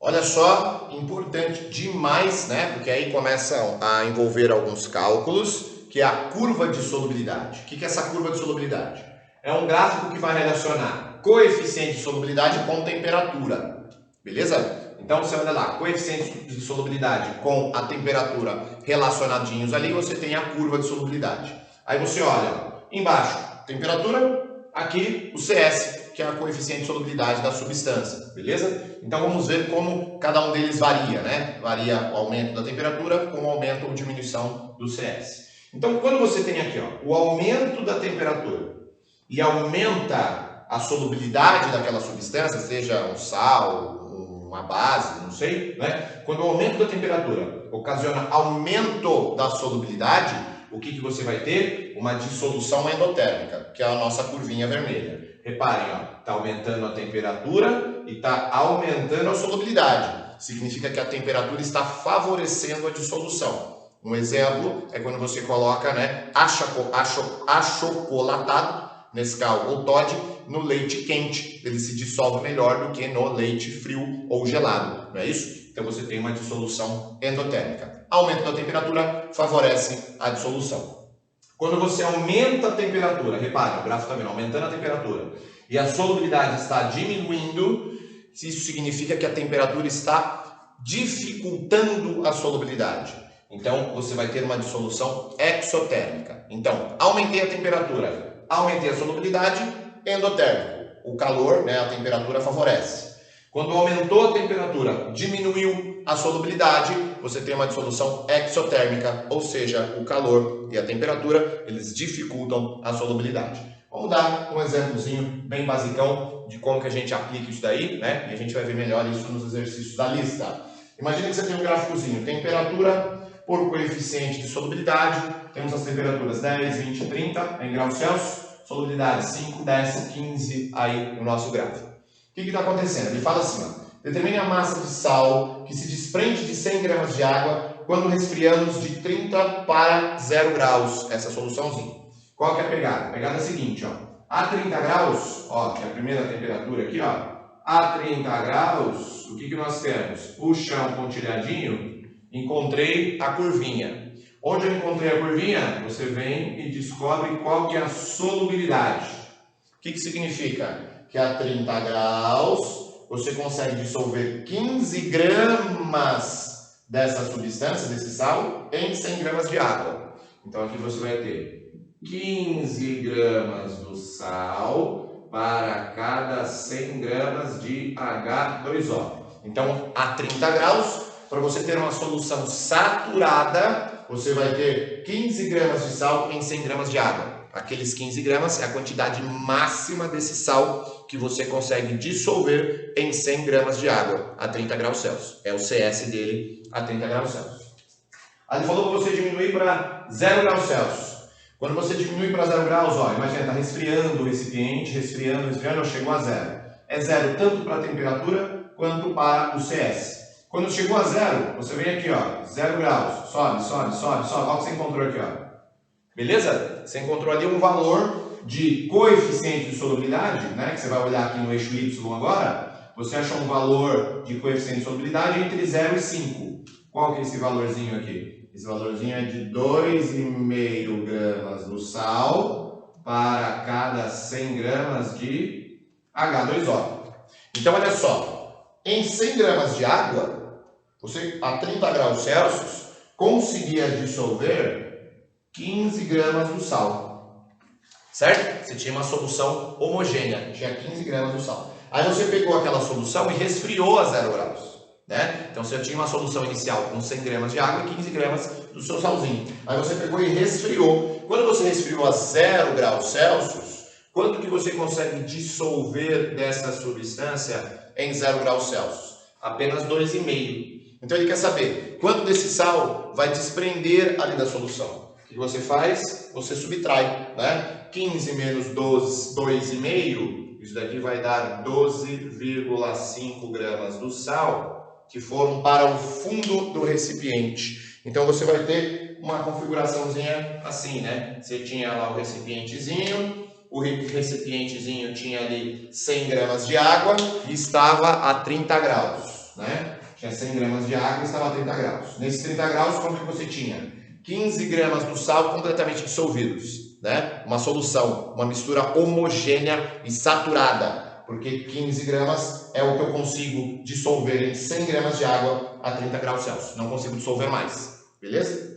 Olha só, importante demais, né? Porque aí começam a envolver alguns cálculos, que é a curva de solubilidade. O que é essa curva de solubilidade? É um gráfico que vai relacionar coeficiente de solubilidade com temperatura, beleza? Então você olha lá, coeficiente de solubilidade com a temperatura relacionadinhos ali, você tem a curva de solubilidade. Aí você olha, embaixo, temperatura, aqui o CS, que é a coeficiente de solubilidade da substância, beleza? Então vamos ver como cada um deles varia, né? Varia o aumento da temperatura com o aumento ou diminuição do CS. Então quando você tem aqui, ó, o aumento da temperatura e aumenta a solubilidade daquela substância, seja um sal, uma base, não sei, né? Quando o aumento da temperatura ocasiona aumento da solubilidade, o que você vai ter? Uma dissolução endotérmica, que é a nossa curvinha vermelha. Reparem, está aumentando a temperatura e está aumentando a solubilidade. Significa que a temperatura está favorecendo a dissolução. Um exemplo é quando você coloca, né, achocolatado, Nescau ou Toddy, no leite quente. Ele se dissolve melhor do que no leite frio ou gelado, não é isso? Então você tem uma dissolução endotérmica. Aumento da temperatura favorece a dissolução. Quando você aumenta a temperatura, repare, o gráfico está vendo, aumentando a temperatura, e a solubilidade está diminuindo, isso significa que a temperatura está dificultando a solubilidade. Então, você vai ter uma dissolução exotérmica. Então, aumentei a temperatura, aumentei a solubilidade, endotérmico. O calor, né, a temperatura favorece. Quando aumentou a temperatura, diminuiu a solubilidade, você tem uma dissolução exotérmica, ou seja, o calor e a temperatura, eles dificultam a solubilidade. Vamos dar um exemplozinho bem basicão de como que a gente aplica isso daí, né? E a gente vai ver melhor isso nos exercícios da lista. Imagina que você tem um gráficozinho, temperatura por coeficiente de solubilidade, temos as temperaturas 10, 20, 30 em graus Celsius, solubilidade 5, 10, 15 aí no nosso gráfico. O que está acontecendo? Ele fala assim, ó, determine a massa de sal que se desprende de 100 gramas de água quando resfriamos de 30 para 0 graus, essa soluçãozinha. Qual que é a pegada? A pegada é a seguinte, ó, a 30 graus, ó, que é a primeira temperatura aqui, ó, a 30 graus, o que nós temos? Puxa um pontilhadinho, encontrei a curvinha. Onde eu encontrei a curvinha, você vem e descobre qual que é a solubilidade. O que significa? Que a 30 graus você consegue dissolver 15 gramas dessa substância, desse sal, em 100 gramas de água. Então aqui você vai ter 15 gramas do sal para cada 100 gramas de H2O. Então a 30 graus, para você ter uma solução saturada, você vai ter 15 gramas de sal em 100 gramas de água. Aqueles 15 gramas é a quantidade máxima desse sal que você consegue dissolver em 100 gramas de água a 30 graus Celsius. É o CS dele a 30 graus Celsius. Aí ele falou para você diminuir para 0 graus Celsius. Quando você diminui para 0 graus, ó, imagina, está resfriando o recipiente, resfriando, chegou a 0. É 0 tanto para a temperatura quanto para o CS. Quando chegou a 0, você vem aqui, ó, 0 graus, sobe. Olha o que você encontrou aqui, ó. Beleza? Você encontrou ali um valor de coeficiente de solubilidade, né? Que você vai olhar aqui no eixo Y agora. Você achou um valor de coeficiente de solubilidade entre 0 e 5. Qual que é esse valorzinho aqui? Esse valorzinho é de 2,5 gramas do sal para cada 100 gramas de H2O. Então, olha só. Em 100 gramas de água, você, a 30 graus Celsius, conseguia dissolver 15 gramas do sal, certo? Você tinha uma solução homogênea, tinha 15 gramas do sal. Aí você pegou aquela solução e resfriou a 0 graus, né? Então você tinha uma solução inicial com 100 gramas de água e 15 gramas do seu salzinho. Aí você pegou e resfriou. Quando você resfriou a 0 graus Celsius, quanto que você consegue dissolver dessa substância em 0 graus Celsius? Apenas 2,5. Então ele quer saber quanto desse sal vai desprender ali da solução. O que você faz? Você subtrai, né? 15 menos 2,5, isso daqui vai dar 12,5 gramas do sal que foram para o fundo do recipiente. Então você vai ter uma configuraçãozinha assim, né? Você tinha lá o recipientezinho tinha ali 100 gramas de água e estava a 30 graus. né? Tinha 100 gramas de água e estava a 30 graus. Nesses 30 graus, quanto que você tinha? 15 gramas do sal completamente dissolvidos, né? Uma solução, uma mistura homogênea e saturada, porque 15 gramas é o que eu consigo dissolver em 100 gramas de água a 30 graus Celsius. Não consigo dissolver mais, beleza?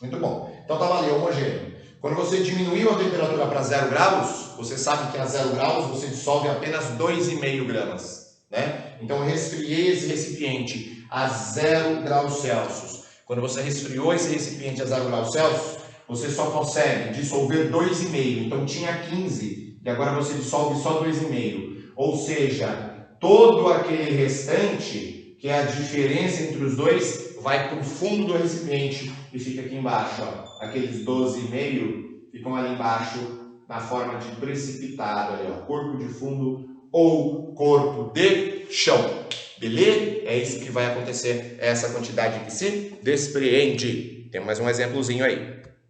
Muito bom. Então estava ali, homogêneo. Quando você diminuiu a temperatura para 0 graus, você sabe que a 0 graus você dissolve apenas 2,5 gramas, né? Então eu resfriei esse recipiente a 0 graus Celsius. Quando você resfriou esse recipiente a 0 graus Celsius, você só consegue dissolver 2,5. Então tinha 15 e agora você dissolve só 2,5. Ou seja, todo aquele restante, que é a diferença entre os dois, vai para o fundo do recipiente e fica aqui embaixo. Ó. Aqueles 12,5 ficam ali embaixo na forma de precipitado, ali, ó, corpo de fundo ou corpo de chão. Beleza? É isso que vai acontecer, essa quantidade que se despreende. Tem mais um exemplozinho aí.